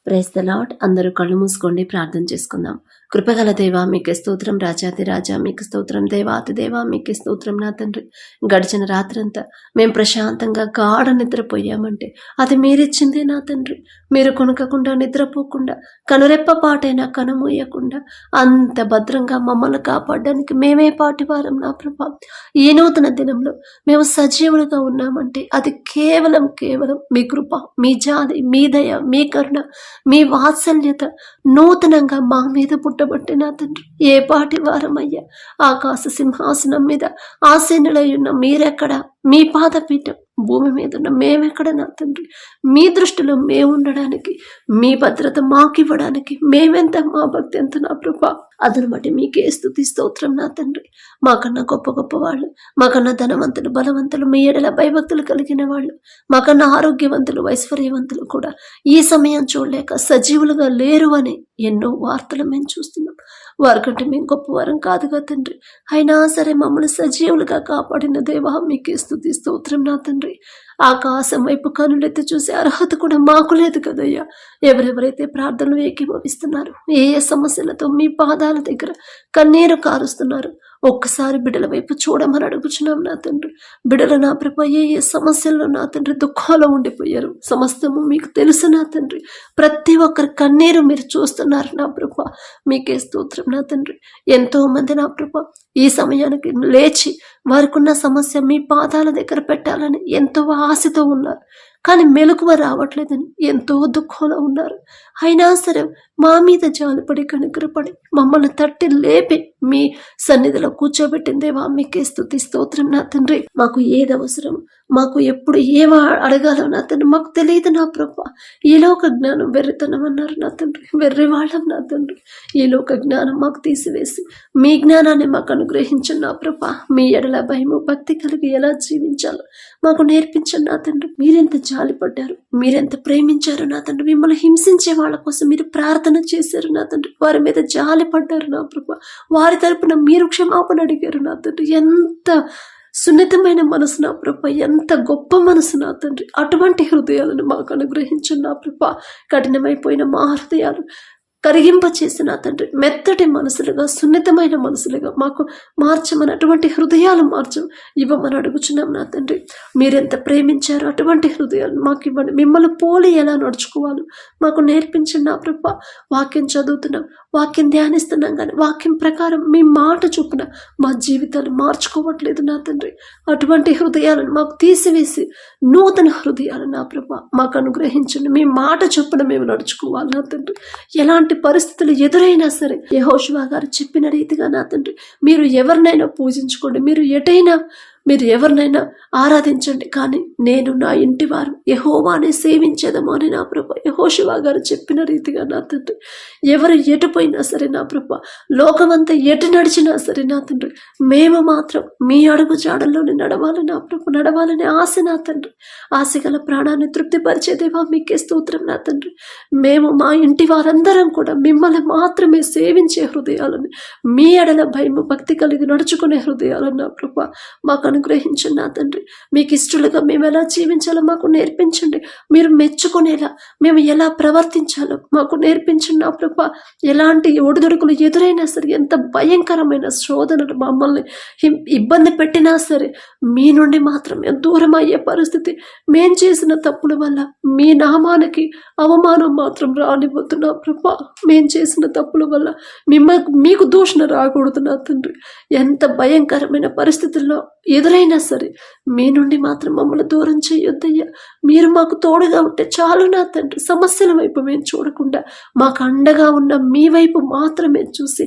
Praise the lord. అందరూ కళ్ళు మూసుకోండి, ప్రార్థన చేసుకుందాం. కృపగల దేవా మీకే స్తోత్రం, రాజాతి రాజా మీకు స్తోత్రం, దేవాతి దేవా మీకే స్తోత్రం. నా తండ్రి, గడిచిన రాత్రంతా మేము ప్రశాంతంగా గాఢ నిద్రపోయామంటే అది మీరిచ్చిందే నా తండ్రి. మీరు కొనకకుండా, నిద్రపోకుండా, కనురెప్ప పాటైనా కనుమూయకుండా అంత భద్రంగా మమ్మల్ని కాపాడడానికి మేమే పాటివారం నా ప్రభా. ఈ నూతన దినంలో మేము సజీవులుగా ఉన్నామంటే అది కేవలం మీ కృప, మీ జాలి, మీ దయ, మీ కరుణ, మీ వాత్సల్యత నూతనంగా మా మీద పుట్టబట్టి నా తండ్రి. ఏ పాటి వారమయ్యా, ఆకాశ సింహాసనం మీద ఆసీనులై ఉన్న మీరెక్కడ, మీ పాదపీఠం భూమి మీద ఉన్న మేమెక్కడ నా తండ్రి. మీ దృష్టిలో మేము ఉండడానికి, మీ భద్రత మాకివ్వడానికి మేమెంత, మా భక్తి ఎంత నా ప్రభా. అదను బట్టి మీకే స్తుతి స్తోత్రం నా తండ్రి. మాకన్నా గొప్ప గొప్ప వాళ్ళు, మాకన్నా ధనవంతులు, బలవంతులు, మీ ఎడల భయభక్తులు కలిగిన వాళ్ళు, మాకన్నా ఆరోగ్యవంతులు, ఐశ్వర్యవంతులు కూడా ఈ సమయం చూడలేక సజీవులుగా లేరు అని ఎన్నో వార్తలు మేము చూస్తున్నాం. వారికంటే మేము గొప్పవారం కాదుగా తండ్రి. అయినా సరే మమ్మల్ని సజీవులుగా కాపాడిన దేవా మీకే స్తుతి స్తోత్రం నా తండ్రి. ఆకాశం వైపు కనులెత్తి చూసే అర్హత కూడా మాకు లేదు కదయ్యా. ఎవరెవరైతే ప్రార్థనలు ఏకీభవిస్తున్నారు, ఏ ఏ సమస్యలతో మీ పాదాల దగ్గర కన్నీరు కారుస్తున్నారు, ఒక్కసారి బిడ్డల వైపు చూడమని అడుగుచున్నాం నా తండ్రి. బిడ్డలు నా ప్రభ ఏ ఏ సమస్యల్లో నా తండ్రి దుఃఖంలో ఉండిపోయారు, సమస్తము మీకు తెలుసు నా తండ్రి. ప్రతి ఒక్కరి కన్నీరు మీరు చూస్తున్నారు నా ప్రభ. మీకే స్తోత్రం నా తండ్రి. ఎంతో మంది నా ప్రభ ఈ సమయానికి లేచి వారికున్న సమస్య మీ పాదాల దగ్గర పెట్టాలని ఎంతో ఆశతో ఉన్నారు, కానీ మెలకువ రావట్లేదని ఎంతో దుఃఖంలో ఉన్నారు. అయినా సరే మా మీద జాలిపడి కనుకరపడి మమ్మల్ని తట్టి లేపి మీ సన్నిధిలో కూర్చోబెట్టిందేవా మీకే స్తుతి స్తోత్రం నా తండ్రి. మాకు ఏది అవసరం, మాకు ఎప్పుడు ఏం అడగాలో నా తండ్రి మాకు తెలియదు నా ప్రభా. ఈ లోక జ్ఞానం వెర్రితనం అన్నారు నా తండ్రి, వెర్రి వాళ్ళం నా తండ్రి. ఈ లోక జ్ఞానం మాకు తీసివేసి మీ జ్ఞానాన్ని మాకు అనుగ్రహించండి నా ప్రభా. మీ ఎడల భయము భక్తి కలిగి ఎలా జీవించాలో మాకు నేర్పించండి నా తండ్రి. మీరెంత జాలిపడ్డారు, మీరెంత ప్రేమించారు నా తండ్రి. మిమ్మల్ని హింసించే వాళ్ళ కోసం మీరు ప్రార్థన చేశారు నా తండ్రి. వారి మీద జాలి పడ్డారు నా ప్రభా. వారి తరపున మీరు క్షమాపణ అడిగారు నా తండ్రి. ఎంత సున్నితమైన మనసు నా ప్రభ, ఎంత గొప్ప మనసు నా తండ్రి. అటువంటి హృదయాలను మాకు అనుగ్రహించండి నా ప్రభ. కఠినమైపోయిన మా హృదయాలు కరిగింప చేసిన తండ్రి మెత్తటి మనసులుగా, సున్నితమైన మనసులుగా మాకు మార్చమని, అటువంటి హృదయాలు ఇవ్వమని అడుగుచున్నాం నా తండ్రి. మీరెంత ప్రేమించారో అటువంటి హృదయాలు మాకు ఇవ్వండి. మిమ్మల్ని పోలి ఎలా నడుచుకోవాలో మాకు నేర్పించండి నా ప్రభ. వాక్యం చదువుతున్నాం, వాక్యం ధ్యానిస్తున్నాం, కానీ వాక్యం ప్రకారం మీ మాట చొప్పున మా జీవితాలు మార్చుకోవట్లేదు నా తండ్రి. అటువంటి హృదయాలను మాకు తీసివేసి నూతన హృదయాలు నా ప్రభ మాకు అనుగ్రహించండి. మీ మాట చొప్పున మేము నడుచుకోవాలి నా తండ్రి. ఎలాంటి పరిస్థితులు ఎదురైనా సరే యెహోషువ గారు చెప్పిన రీతిగా నా తండ్రి మీరు ఎవరినైనా పూజించుకోండి, మీరు ఎవరినైనా ఆరాధించండి, కానీ నేను నా ఇంటి వారు యెహోవానే సేవించేదము అని నా ప్రభ యెహోషువ గారు చెప్పిన రీతిగా నా తండ్రి ఎవరు ఎటుపోయినా సరే నా ప్రభ, లోకమంతా ఎటు నడిచినా సరే నా తండ్రి మేము మాత్రం మీ అడుగు జాడల్లోనే నడవాలి నా ప్రభ. నడవాలని ఆశ నా తండ్రి. ఆశ గల ప్రాణాన్ని తృప్తిపరిచేదేవా మీకే స్తోత్రం నా తండ్రి. మేము మా ఇంటి వారందరం కూడా మిమ్మల్ని మాత్రమే సేవించే హృదయాలని, మీ ఎడల భయము భక్తి కలిగి నడుచుకునే హృదయాలను నా ప్రభ మాకు అనుగ్రహించండి నా తండ్రి. మీకు ఇష్టలుగా మేము ఎలా జీవించాలో మాకు నేర్పించండి. మీరు మెచ్చుకునేలా మేము ఎలా ప్రవర్తించాలో మాకు నేర్పించండి నా ప్రభ. ఎలాంటి ఒడిదుడుకులు ఎదురైనా సరే, ఎంత భయంకరమైన శోధనలు మమ్మల్ని ఇబ్బంది పెట్టినా సరే, మీ నుండి మాత్రమే దూరం అయ్యే పరిస్థితి, మేం చేసిన తప్పుల వల్ల మీ నామానికి అవమానం మాత్రం రానివ్వద్దు నా ప్రభ. మేం చేసిన తప్పుల వల్ల మీకు దూషణ రాకూడదు నా తండ్రి. ఎంత భయంకరమైన పరిస్థితుల్లో ఎదురైనా సరే మీ నుండి మాత్రం మమ్మల్ని దూరం చేయొద్దయ్యా. మీరు మాకు తోడుగా ఉంటే చాలు నా తండ్రి. సమస్యల వైపు మేము చూడకుండా మాకు అండగా ఉన్న మీ వైపు మాత్రమే చూసి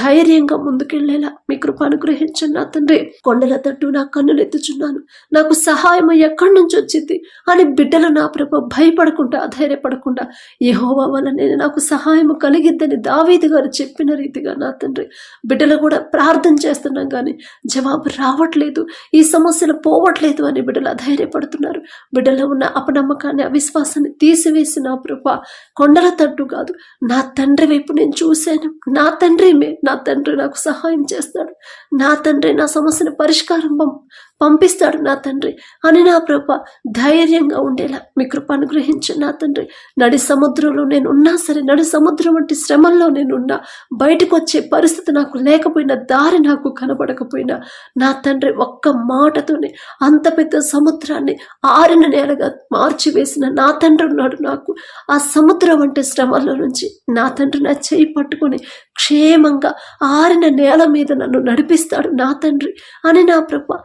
ధైర్యంగా ముందుకెళ్లేలా మీ కృప అనుగ్రహించండి నా తండ్రి. కొండల తట్టు నా కన్నులు ఎత్తుచున్నాను, నాకు సహాయం ఎక్కడి నుంచి వచ్చింది అని బిడ్డలు నా ప్రభ భయపడకుండా, అధైర్యపడకుండా యెహోవా వలన నాకు సహాయం కలిగిద్దని దావీదు గారు చెప్పిన రీతిగా నా తండ్రి బిడ్డలు కూడా ప్రార్థన చేస్తున్నాం, కానీ జవాబు రావట్లేదు, ఈ సమస్యలు పోవట్లేదు అని బిడ్డలు అధైర్యపడుతున్నారు. బిడ్డలో ఉన్న అపనమ్మకాన్ని, అవిశ్వాసాన్ని తీసివేసి నా ప్రభ కొండల తట్టు కాదు నా తండ్రి వైపు నేను చూశాను. నా తండ్రి నాకు సహాయం చేస్తాడు. నా తండ్రి నా సమస్యను పంపిస్తాడు నా తండ్రి అని నా ప్రభ ధైర్యంగా ఉండేలా మీ కృప అనుగ్రహించండి నా తండ్రి. నడి సముద్రంలో నేను ఉన్నా సరే, నడి సముద్రం వంటి శ్రమల్లో నేనున్నా, బయటకు వచ్చే పరిస్థితి నాకు లేకపోయినా, దారి నాకు కనబడకపోయినా నా తండ్రి ఒక్క మాటతోనే అంత పెద్ద సముద్రాన్ని ఆరిన నేలగా మార్చివేసిన నా తండ్రి ఉన్నాడు నాకు. ఆ సముద్రం వంటి శ్రమల్లో నుంచి నా తండ్రి నా చేయి పట్టుకొని క్షేమంగా ఆరిన నేల మీద నన్ను నడిపిస్తాడు నా తండ్రి అని నా ప్రభ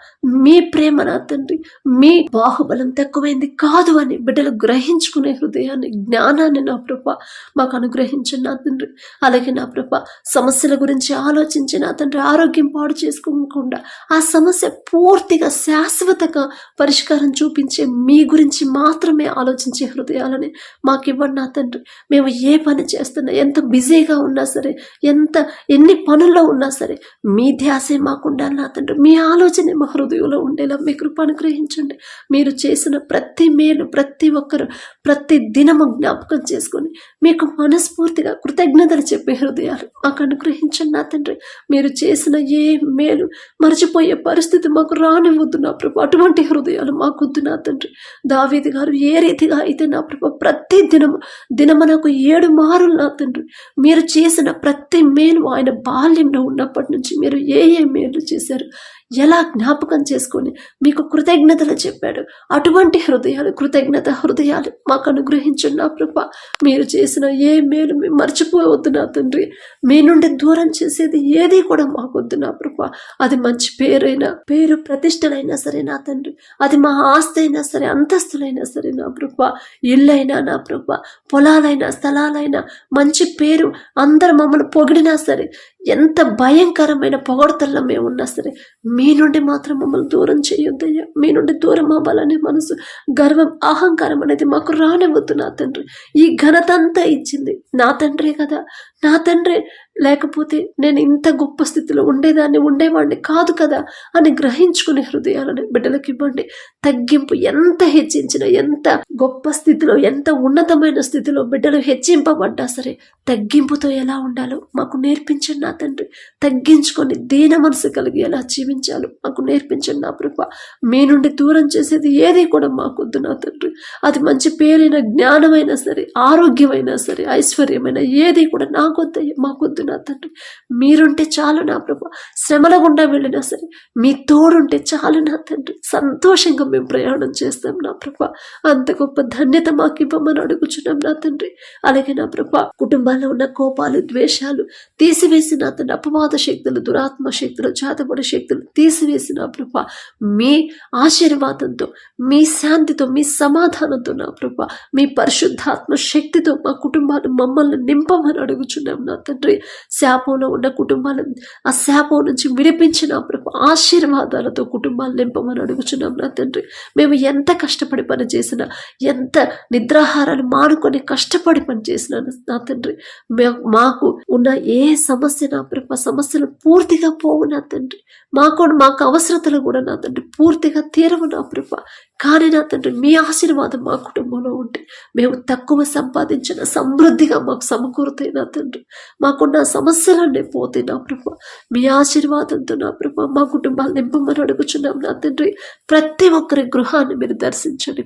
మీ ప్రేమ నా తండ్రి, మీ బాహుబలం తక్కువైంది కాదు అని బిడ్డలు గ్రహించుకునే హృదయాన్ని, జ్ఞానాన్ని నా ప్రభ మాకు అనుగ్రహించండి నా తండ్రి. అలాగే నా ప్రభ సమస్యల గురించి ఆలోచించి నా తండ్రి ఆరోగ్యం పాడు చేసుకోకుండా ఆ సమస్య పూర్తిగా శాశ్వతంగా పరిష్కారం చూపించే మీ గురించి మాత్రమే ఆలోచించే హృదయాలని మాకు ఇవ్వండి నా తండ్రి. మేము ఏ పని చేస్తున్నా, ఎంత బిజీగా ఉన్నా సరే, ఎన్ని పనుల్లో ఉన్నా సరే మీ ధ్యాసే మాకు ఉండాలి నా తండ్రి. మీ ఆలోచనే మా హృదయంలో ఉండేలా మీ కృప అనుగ్రహించండి. మీరు చేసిన ప్రతి మేలు ప్రతి ఒక్కరు ప్రతి దినము జ్ఞాపకం చేసుకొని మీకు మనస్ఫూర్తిగా కృతజ్ఞతలు చెప్పే హృదయాలు మాకు అనుగ్రహించండి నా తండ్రి. మీరు చేసిన ఏ మేలు మర్చిపోయే పరిస్థితి మాకు రానివద్దు నా ప్రభు. అటువంటి హృదయాలు మాకొద్దు నా తండ్రి. దావీదు గారు ఏ రీతిగా అయితే నా ప్రభు ప్రతి దినమునకు 7 మారులు నా తండ్రి మీరు చేసిన ప్రతి మేలు, ఆయన బాల్యంలో ఉన్నప్పటి నుంచి మీరు ఏ మేలు చేశారు, ఎలా జ్ఞాపకం చేసుకొని మీకు కృతజ్ఞతలు చెప్పాడు. అటువంటి హృదయాలు, కృతజ్ఞత హృదయాలు మాకు అనుగ్రహించండి నా ప్రభ. మీరు చేసిన ఏ మేలు మేము మర్చిపోవద్దు నా తండ్రి. మీ నుండి దూరం చేసేది ఏది కూడా మాకొద్దు నా ప్రభ. అది మంచి పేరు ప్రతిష్టలైనా సరే నా తండ్రి, అది మా ఆస్తి అయినా సరే, అంతస్తులైనా సరే నా ప్రభ, ఇల్లైనా నా ప్రభ, పొలాలైనా స్థలాలైనా, మంచి పేరు, అందరు మమ్మల్ని పొగిడినా సరే, ఎంత భయంకరమైన పొగడతల్లో మేము ఉన్నా సరే మీ నుండి మాత్రం మమ్మల్ని దూరం చేయొద్దయ్యా. మీ నుండి దూరం అవ్వాలనే మనసు, గర్వం, అహంకారం అనేది మాకు రానివద్దు నా తండ్రి. ఈ ఘనత అంతా ఇచ్చింది నా తండ్రే కదా. నా తండ్రి లేకపోతే నేను ఇంత గొప్ప స్థితిలో ఉండేవాడిని కాదు కదా అని గ్రహించుకునే హృదయాలని బిడ్డలకు ఇవ్వండి. తగ్గింపు ఎంత హెచ్చించినా, ఎంత గొప్ప స్థితిలో, ఎంత ఉన్నతమైన స్థితిలో బిడ్డలు హెచ్చింపబడ్డా సరే తగ్గింపుతో ఎలా ఉండాలో మాకు నేర్పించండి నా తండ్రి. తగ్గించుకొని దీన మనసు కలిగి ఎలా జీవించాలో మాకు నేర్పించండి నా ప్రభ. మీ నుండి దూరం చేసేది ఏది కూడా మాకొద్దు నా తండ్రి. అది మంచి పేరైన, జ్ఞానమైనా సరే, ఆరోగ్యమైనా సరే, ఐశ్వర్యమైన ఏది కూడా నాకొద్దయ్య, మాకొద్దు నా తండ్రి. మీరుంటే చాలు నా ప్రభ. శ్రమల గుండా వెళ్ళినా సరే మీ తోడుంటే చాలు నా తండ్రి. సంతోషంగా మేము ప్రయాణం చేస్తాం నా ప్రభ. అంత గొప్ప ధన్యత మాకు ఇవ్వమని అడుగుచున్నాం నా తండ్రి. అలాగే నా ప్రభ కుటుంబాల్లో ఉన్న కోపాలు, ద్వేషాలు తీసివేసి నా తండ్రి, అపవాద శక్తులు, దురాత్మ శక్తులు, చేతబడి శక్తులు తీసివేసి నా ప్రభ మీ ఆశీర్వాదంతో, మీ శాంతితో, మీ సమాధానంతో నా ప్రభ, మీ పరిశుద్ధాత్మ శక్తితో మా కుటుంబాలు మమ్మల్ని నింపమని అడుగుచున్నాం నా తండ్రి. శాపంలో ఉన్న కుటుంబాలను ఆ శాపం నుంచి విడిపించిన ప్రభు ఆశీర్వాదాలతో కుటుంబాలు నింపమని అడుగుచున్నాం నా తండ్రి. మేము ఎంత కష్టపడి పని చేసినా, ఎంత నిద్రాహారాలు మానుకొని కష్టపడి పని చేసినా నా తండ్రి, మాకు ఉన్న ఏ సమస్య నా ప్రభు సమస్యలు పూర్తిగా పోవు నా తండ్రి. మాకు అవసరతలు కూడా నా తండ్రి పూర్తిగా తీరవు నా ప్రభు. కానీ నా తండ్రి మీ ఆశీర్వాదం మా కుటుంబంలో ఉంటే మేము తక్కువ సంపాదించిన సమృద్ధిగా మాకు సమకూరుతాయి నా తండ్రి. మాకున్న సమస్యలన్నీ పోతాయి నా ప్రభు. మీ ఆశీర్వాదంతో నా ప్రభు మా కుటుంబాలు నింపమని అడుగుచున్నాం నా తండ్రి. ప్రతి ఒక్కరి గృహాన్ని మీరు దర్శించండి.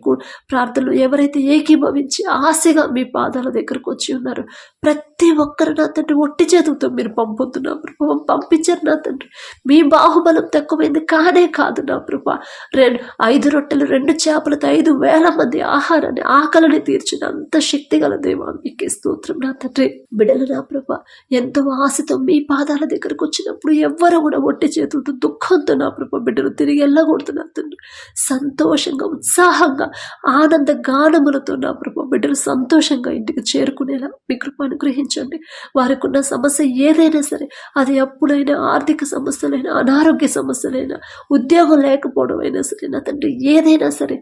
ప్రార్థనలు ఎవరైతే ఏకీభవించి ఆశగా మీ పాదాల దగ్గరకు వచ్చి ఉన్నారో ప్రతి ఒక్కరు నా తండ్రి ఒట్టి చేతులతో మీరు పంపుతున్నా ప్రభు, పంపించారు నా తండ్రి. మీ బాహుబలం తక్కువైంది కానే కాదు నా ప్రభు. 5 రొట్టెలు 2 చేపలతో 5,000 మంది ఆహారాన్ని, ఆకలిని తీర్చిన అంత శక్తి గల దేవా మీకే స్తోత్రం నా తండ్రి. బిడ్డలు నా ప్రభు ఎంతో ఆశతో మీ పాదాల దగ్గరకు వచ్చినప్పుడు ఎవ్వరు కూడా ఒట్టి చేతులతో దుఃఖంతో నా ప్రభు బిడ్డలు తిరిగి వెళ్ళకూడుతున్నా తండ్రి. సంతోషంగా, ఉత్సాహంగా, ఆనంద గానములతో నా ప్రభు బిడ్డలు సంతోషంగా ఇంటికి చేరుకునేలా మీ కృప అనుగ్రహించండి. వారికి ఉన్న సమస్య ఏదైనా సరే, అది అప్పుడైనా, ఆర్థిక సమస్యలైనా, అనారోగ్య సమస్యలైనా, ఉద్యోగం లేకపోవడం అయినా సరే నా తండ్రి, ఏదైనా సరే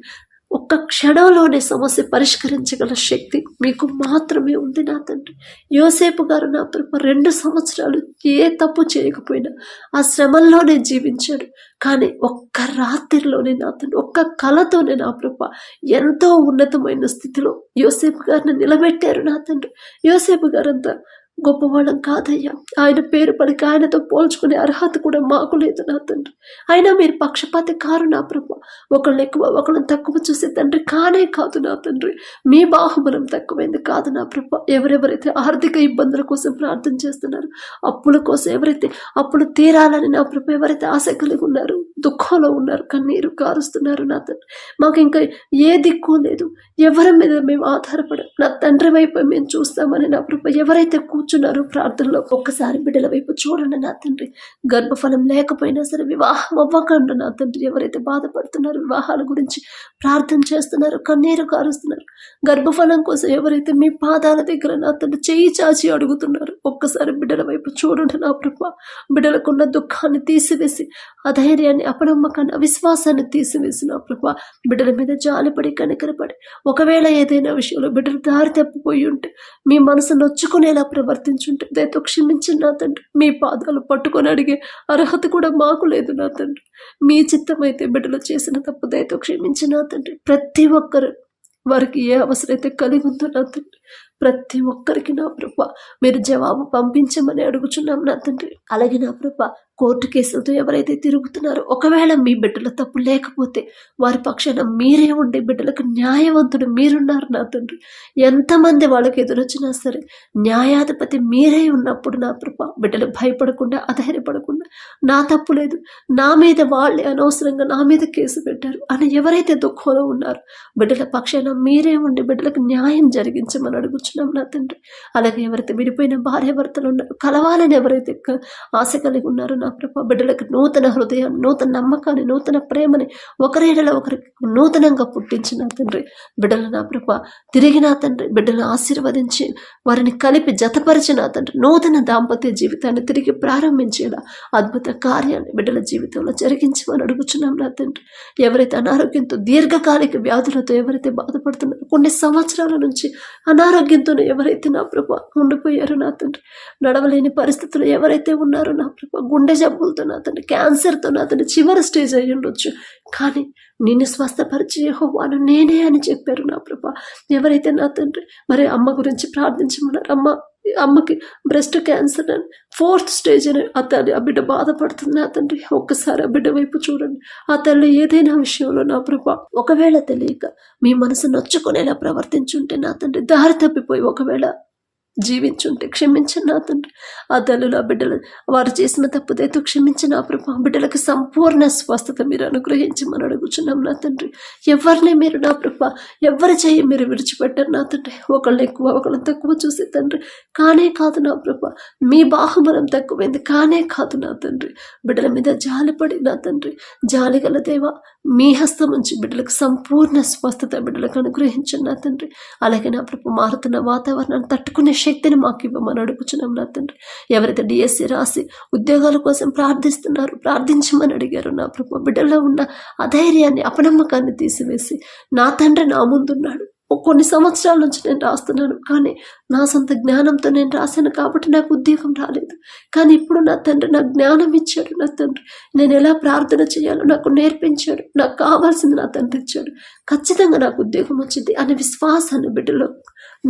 ఒక్క క్షణంలోనే సమస్య పరిష్కరించగల శక్తి మీకు మాత్రమే ఉంది నా తండ్రి. యోసేపు గారు నా ప్రభు 2 సంవత్సరాలు ఏ తప్పు చేయకపోయినా ఆ శ్రమల్లోనే జీవించాడు. కానీ ఒక్క రాత్రిలోనే నా తండ్రి, ఒక్క కళతోనే నా ప్రభు ఎంతో ఉన్నతమైన స్థితిలో యోసేపు గారిని నిలబెట్టారు నా తండ్రి. యోసేపు గారంతా గొప్పవాళ్ళం కాదయ్యా. ఆయన పేరు పలికి ఆయనతో పోల్చుకునే అర్హత కూడా మాకు లేదు నా తండ్రి. అయినా మీరు పక్షపాతి కారు నా ప్రభు. ఒకళ్ళని ఎక్కువ ఒకళ్ళని తక్కువ చూసే తండ్రి కానే కాదు నా తండ్రి. మీ బాహుబలం తక్కువైంది కాదు నా ప్రభు. ఎవరెవరైతే ఆర్థిక ఇబ్బందుల కోసం ప్రార్థన చేస్తున్నారు, అప్పుల కోసం ఎవరైతే అప్పులు తీరాలని నా ప్రభు ఎవరైతే ఆశ కలిగి ఉన్నారు, దుఃఖంలో ఉన్నారు, కన్నీరు కారుస్తున్నారు నా తండ్రి. మాకు ఇంకా ఏ దిక్కు లేదు, ఎవరి మీద మేము ఆధారపడం, నా తండ్రి వైపు మేము చూస్తామని నా ప్రభు ఎవరైతే కూర్చున్నారో ప్రార్థనలో ఒక్కసారి బిడ్డల వైపు చూడండి నా తండ్రి. గర్భఫలం లేకపోయినా సరే వివాహం అవ్వకుండా నా తండ్రి ఎవరైతే బాధపడుతున్నారో, వివాహాల గురించి ప్రార్థన చేస్తున్నారు, కన్నీరు కారుస్తున్నారు, గర్భఫలం కోసం ఎవరైతే మీ పాదాల దగ్గర నా తండ్రి చేయి చాచి అడుగుతున్నారు, ఒక్కసారి బిడ్డల వైపు చూడండి నా ప్రభు. బిడ్డలకున్న దుఃఖాన్ని తీసివేసి, అధైర్యాన్ని, అపనమ్మకాన్ని, అవిశ్వాసాన్ని తీసివేసి నా ప్రభు బిడ్డల మీద జాలిపడి కనికరపడి, ఒకవేళ ఏదైనా విషయంలో బిడ్డలు దారి తప్పిపోయి ఉంటే, మీ మనసు నొచ్చుకునేలా ప్రవర్తించుంటే దయతో క్షమించండి నా తండ్రి. మీ పాదాలు పట్టుకొని అడిగే అర్హత కూడా మాకు లేదు నా తండ్రి. మీ చిత్తమైతే బిడ్డలు చేసిన తప్పు దయతో క్షమించి నా తండ్రి. ప్రతి ఒక్కరు వారికి ఏ అవసరమైతే కలిగి ఉందో నా తండ్రి, ప్రతి ఒక్కరికి నా ప్రభ మీరు జవాబు పంపించమని అడుగుచున్నాం నా తండ్రి. అలాగే నా ప్రభ కోర్టు కేసులతో ఎవరైతే తిరుగుతున్నారో, ఒకవేళ మీ బిడ్డల తప్పు లేకపోతే వారి పక్షాన మీరే ఉండే బిడ్డలకు న్యాయవంతుడు మీరున్నారు నా తండ్రి. ఎంతమంది వాళ్ళకి ఎదురొచ్చినా సరే న్యాయాధిపతి మీరే ఉన్నప్పుడు నా ప్రభ బిడ్డలు భయపడకుండా, అధైర్యపడకుండా, నా తప్పు లేదు, నా మీద వాళ్ళే అనవసరంగా నా మీద కేసు పెట్టారు అని ఎవరైతే దుఃఖంలో ఉన్నారో బిడ్డల పక్షాన మీరే ఉండి బిడ్డలకు న్యాయం జరిగించమని అడుగుచున్నాం నా తండ్రి. అలాగే ఎవరైతే విడిపోయిన భార్య భర్తలు ఉన్నారో, కలవాలని ఎవరైతే ఆశ కలిగి ఉన్నారో నా ప్రభ బిడ్డలకు నూతన హృదయాన్ని, నూతన నమ్మకాన్ని, నూతన ప్రేమని ఒకరిలో ఒకరికి నూతనంగా పుట్టించి నా తండ్రి బిడ్డలు నా ప్రభ తిరిగి నా తండ్రి బిడ్డలను ఆశీర్వదించి వారిని కలిపి జతపరిచి నా తండ్రి నూతన దాంపత్య జీవితాన్ని తిరిగి ప్రారంభించేలా అద్భుత కార్యాన్ని బిడ్డల జీవితంలో జరిగించమని అడుగుచున్నాం నా తండ్రి. ఎవరైతే అనారోగ్యంతో, దీర్ఘకాలిక వ్యాధులతో ఎవరైతే బాధపడుతున్నారో, కొన్ని సంవత్సరాల నుంచి అనారోగ్యంతో ఎవరైతే నా ప్రభ ఉండిపోయారో నా తండ్రి, నడవలేని పరిస్థితులు ఎవరైతే ఉన్నారో నా ప్రభ, గుండె జబ్బులతో నా తండ్రి, క్యాన్సర్తో నా తండ్రి చివరి స్టేజ్ అయ్యి ఉండొచ్చు, కానీ నిన్ను స్వస్థపరిచి యెహోవాను నేనే అని చెప్పారు నా ప్రభ. ఎవరైతే నా తండ్రి మరి అమ్మ గురించి ప్రార్థించమన్నారు, అమ్మకి బ్రెస్ట్ క్యాన్సర్ అని 4th స్టేజ్ అని ఆ బిడ్డ బాధపడుతుంది నా తండ్రి. ఒక్కసారి ఆ బిడ్డ వైపు చూడండి. ఆ తల్లి ఏదైనా విషయంలో నా ప్రభ ఒకవేళ తెలియక మీ మనసు నొచ్చుకునేలా ప్రవర్తించుంటే నా తండ్రి, దారి తప్పిపోయి ఒకవేళ జీవించుంటే క్షమించండి నా తండ్రి. ఆ తల్లులు, ఆ బిడ్డలు వారు చేసిన తప్పుదైతే క్షమించి నా ప్రభా బిడ్డలకు సంపూర్ణ స్వస్థత మీరు అనుగ్రహించమని అడుగుచున్నాం నా తండ్రి. ఎవరిని మీరు నా ప్రభా ఎవరి చేయి మీరు విడిచిపెట్టారు నా తండ్రి. ఒకళ్ళని ఎక్కువ ఒకళ్ళని తక్కువ చూసే తండ్రి కానే కాదు నా ప్రభా. మీ బాహుబలం తక్కువైంది కానే కాదు నా తండ్రి. బిడ్డల మీద జాలిపడి నా తండ్రి, జాలిగల దేవా మీ హస్తం నుంచి బిడ్డలకు సంపూర్ణ స్వస్థత బిడ్డలకు అనుగ్రహించండి నా తండ్రి. అలాగే నా ప్రభు మారుతున్న వాతావరణాన్ని తట్టుకునే శక్తిని మాకు ఇవ్వమని అడుగుచున్నాం నా తండ్రి. ఎవరైతే డిఎస్సి రాసి ఉద్యోగాల కోసం ప్రార్థిస్తున్నారు, ప్రార్థించమని అడిగారు నా ప్రభు, బిడ్డల్లో ఉన్న అధైర్యాన్ని, అపనమ్మకాన్ని తీసివేసి నా తండ్రి నా ముందున్నాడు. కొన్ని సంవత్సరాల నుంచి నేను రాస్తున్నాను, కానీ నా సొంత జ్ఞానంతో నేను రాశాను కాబట్టి నాకు ఉద్యోగం రాలేదు. కానీ ఇప్పుడు నా తండ్రి నాకు జ్ఞానం ఇచ్చాడు. నా తండ్రి నేను ఎలా ప్రార్థన చేయాలో నాకు నేర్పించాడు. నాకు కావాల్సింది నా తండ్రి ఇచ్చాడు. ఖచ్చితంగా నాకు ఉద్యోగం వచ్చింది అనే విశ్వాసాన్ని బిడ్డలో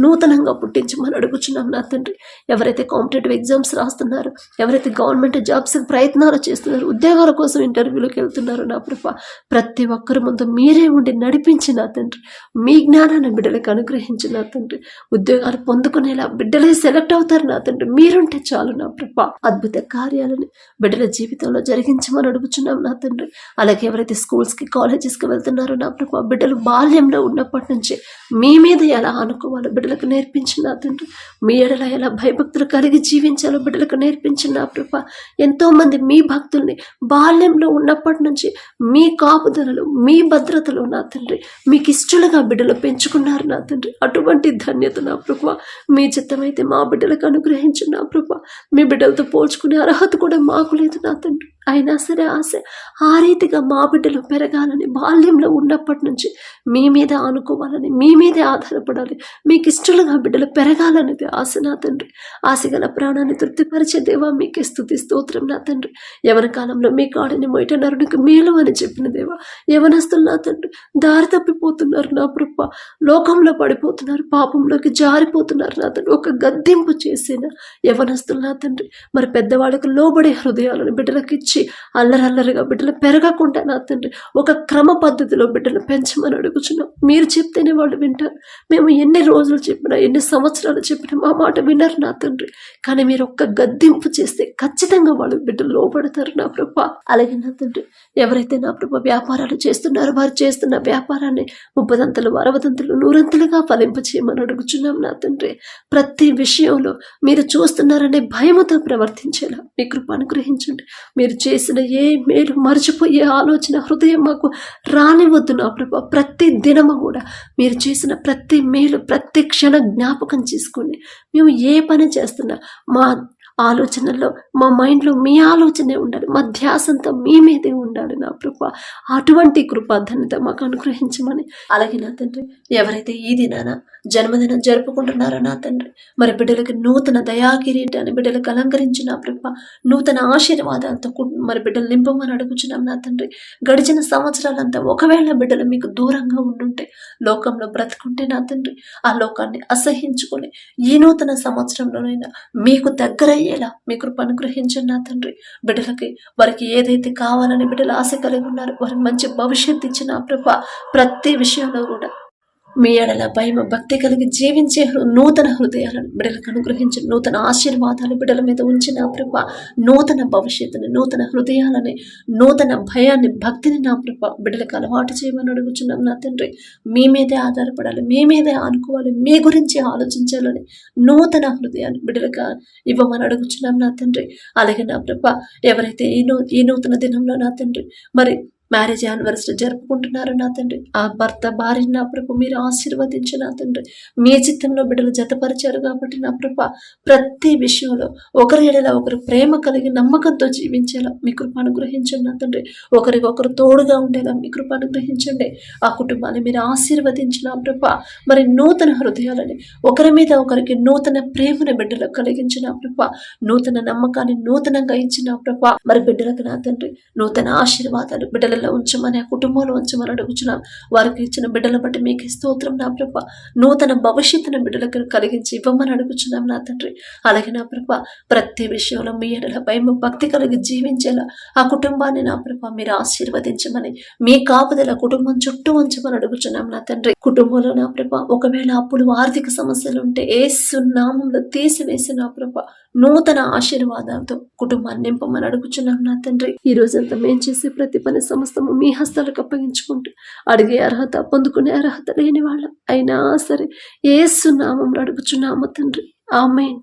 నూతనంగా పుట్టించమని అడుగుచున్నాం నా తండ్రి. ఎవరైతే కాంపిటేటివ్ ఎగ్జామ్స్ రాస్తున్నారో, ఎవరైతే గవర్నమెంట్ జాబ్స్ ప్రయత్నాలు చేస్తున్నారో, ఉద్యోగాల కోసం ఇంటర్వ్యూలకు వెళ్తున్నారో నా ప్రభ ప్రతి ఒక్కరి ముందు మీరే ఉండి నడిపించి నా తండ్రి, మీ జ్ఞానాన్ని బిడ్డలకు అనుగ్రహించి నా తండ్రి, ఉద్యోగాలు పొందుకునేలా బిడ్డలే సెలెక్ట్ అవుతారు నా తండ్రి. మీరుంటే చాలు నా ప్రభ. అద్భుత కార్యాలని బిడ్డల జీవితంలో జరిగించమని అడుగుచున్నాం నా తండ్రి. అలాగే ఎవరైతే స్కూల్స్కి, కాలేజెస్కి వెళ్తున్నారో నా ప్రభ బిడ్డలు బాల్యంలో ఉన్నప్పటి నుంచి మీ మీద ఎలా అనుకోవాలో బిడ్డలకు నేర్పించిన నా తండ్రి, మీ ఎడల ఎలా భయభక్తులు కలిగి జీవించాలో బిడ్డలకు నేర్పించిన నా ప్రభ. ఎంతో మంది మీ భక్తుల్ని బాల్యంలో ఉన్నప్పటి నుంచి మీ కాపుదలలో, మీ భద్రతలో నా తండ్రి మీకు ఇష్టలుగా బిడ్డలు పెంచుకున్నారు నా తండ్రి. అటువంటి ధన్యత నా ప్రభ మీ చిత్తమైతే మా బిడ్డలకు అనుగ్రహించిన నా ప్రభ. మీ బిడ్డలతో పోల్చుకునే అర్హత కూడా మాకు లేదు నా తండ్రి. అయినా సరే ఆశ ఆ రీతిగా మా బిడ్డలు పెరగాలని బాల్యంలో ఉన్నప్పటి నుంచి మీ మీద ఆనుకోవాలని, మీ మీదే ఆధారపడాలి, మీకు ఇష్టలుగా బిడ్డలు పెరగాలనేది ఆశ నా తండ్రి. ఆశగల ప్రాణాన్ని తృప్తిపరిచే దేవా మీకే స్తుతి స్తోత్రం నా తండ్రి. యవన కాలంలో మీ కాడిని మొయట నరునికి మేలు అని చెప్పిన దేవా, యవనస్తులు నా తండ్రి దారి తప్పిపోతున్నారు నా ప్రభ, లోకంలో పడిపోతున్నారు, పాపంలోకి జారిపోతున్నారు నా తండ్రి. ఒక గద్దింపు చేసిన యవనస్తులు నా తండ్రి మరి పెద్దవాళ్ళకు లోబడే హృదయాలను బిడ్డలకు ఇచ్చి అల్లరల్లరిగా బిడ్డలు పెరగకుండా నా తండ్రి ఒక క్రమ పద్ధతిలో బిడ్డలు పెంచమని అడుగుచున్నాం. మీరు చెప్తేనే వాళ్ళు వింటారు. మేము ఎన్ని రోజులు చెప్పినా, ఎన్ని సంవత్సరాలు చెప్పినా మా మాట వినరు నా తండ్రి. కానీ మీరు ఒక్క గద్దింపు చేస్తే ఖచ్చితంగా వాళ్ళు బిడ్డలు లోబడతారు నా ప్రభ. అలాగే నా తండ్రి ఎవరైతే నా ప్రభ వ్యాపారాలు చేస్తున్నారో వారు చేస్తున్న వ్యాపారాన్ని 30 60 100 ఫలింప చేయమని అడుగుచున్నాం నా తండ్రి. ప్రతి విషయంలో మీరు చూస్తున్నారనే భయముతో ప్రవర్తించేలా మీ కృప అనుగ్రహించండి. మీరు చేసిన ఏ మేలు మర్చిపోయే ఆలోచన హృదయం మాకు రానివద్దు నా ప్రభా. ప్రతి దినము కూడా మీరు చేసిన ప్రతి మేలు ప్రతి క్షణ జ్ఞాపకం చేసుకోండి. మేము ఏ పని చేస్తున్నా మా ఆలోచనల్లో, మా మైండ్లో మీ ఆలోచనే ఉండాలి, మా ధ్యాసంతా మీ మీదే ఉండాలి నా కృప. అటువంటి కృప ధన్యత మాకు అనుగ్రహించమని. అలాగే నా తండ్రి ఎవరైతే ఈ దినాన జన్మదినం జరుపుకుంటున్నారో నా తండ్రి మరి బిడ్డలకి నూతన దయాకిరీటాన్ని బిడ్డలకు అలంకరించి నా ప్రభ, నూతన ఆశీర్వాదాలతో మరి బిడ్డలు నింపమని అడుగుచున్నాం నా తండ్రి. గడిచిన సంవత్సరాలంతా ఒకవేళ బిడ్డలు మీకు దూరంగా ఉండుంటే, లోకంలో బ్రతుకుంటే నా తండ్రి ఆ లోకాన్ని అసహించుకొని ఈ నూతన సంవత్సరంలోనైనా మీకు దగ్గరయ్యేలా మీ కృప అనుగ్రహించండి నా తండ్రి. బిడ్డలకి వారికి ఏదైతే కావాలని బిడ్డలు ఆశ కలిగి ఉన్నారో వారికి మంచి భవిష్యత్తు ఇచ్చిన ప్రభ, ప్రతి విషయంలో కూడా మీ ఎడల భయం భక్తి కలిగి జీవించే నూతన హృదయాలను బిడ్డలకు అనుగ్రహించి నూతన ఆశీర్వాదాలు బిడ్డల మీద ఉంచిన ప్రభ, నూతన భవిష్యత్తుని, నూతన హృదయాలని, నూతన భయాన్ని, భక్తిని నా ప్రభ బిడ్డలకు అలవాటు చేయమని అడుగుచున్నాం నా తండ్రి. మీ మీదే ఆధారపడాలి, మీ మీదే ఆనుకోవాలి, మీ గురించి ఆలోచించాలని నూతన హృదయాన్ని బిడ్డలకు ఇవ్వమని అడుగుచున్నాం నా తండ్రి. అలాగే నా ప్రభ ఎవరైతే ఈ నూతన దినంలో నా తండ్రి మరి మ్యారేజ్ యానివర్సరీ జరుపుకుంటున్నారు నా తండ్రి. ఆ భర్త భార్య నా ప్రభు మీరు ఆశీర్వదించి నా తండ్రి మీ చిత్తంలో బిడ్డలు జతపరిచారు కాబట్టి నా ప్రభ ప్రతి విషయంలో ఒకరి ఎడల ఒకరు ప్రేమ కలిగి నమ్మకంతో జీవించేలా మీ కృప అనుగ్రహించండి నా తండ్రి. ఒకరికొకరు తోడుగా ఉండేలా మీ కృప అనుగ్రహించండి. ఆ కుటుంబాన్ని మీరు ఆశీర్వదించిన ప్రభ మరి నూతన హృదయాలని, ఒకరి మీద ఒకరికి నూతన ప్రేమను బిడ్డలకు కలిగించిన ప్రభ, నూతన నమ్మకాన్ని నూతనంగా ఇచ్చిన ప్రభ మరి బిడ్డలకు నా తండ్రి నూతన ఆశీర్వాదాలు బిడ్డల ఉంచమని, ఆ కుటుంబంలో ఉంచమని అడుగుచున్నాం. వారికి ఇచ్చిన బిడ్డల బట్టి మీకు స్తోత్రం నా ప్రభ. నూతన భవిష్యత్తును బిడ్డలకు కలిగించి ఇవ్వమని అడుగుచున్నాం నా తండ్రి. అలాగే నా ప్రభ ప్రతి విషయంలో మీ ఎడల భయం భక్తి కలిగి జీవించేలా ఆ కుటుంబాన్ని నా ప్రభ మీరు ఆశీర్వదించమని, మీ కాపుదల కుటుంబం చుట్టూ ఉంచమని అడుగుచున్నాం నా తండ్రి. కుటుంబంలో నా ప్రభ ఒకవేళ అప్పులు ఆర్థిక సమస్యలు ఉంటే యేసు నామములో తీసివేసి నా ప్రభ నూతన ఆశీర్వాదాలతో కుటుంబాన్ని నింపమని అడుగుచున్నాం నా తండ్రి. ఈ రోజంతా మేము చేసే ప్రతి పని సమస్తము మీ హస్తాలకు అప్పగించుకుంటూ అడిగే అర్హత పొందుకునే అర్హత లేని వాళ్ళం అయినా సరే యేసు నామములో అడుగుచున్నాము తండ్రి. ఆమేన్.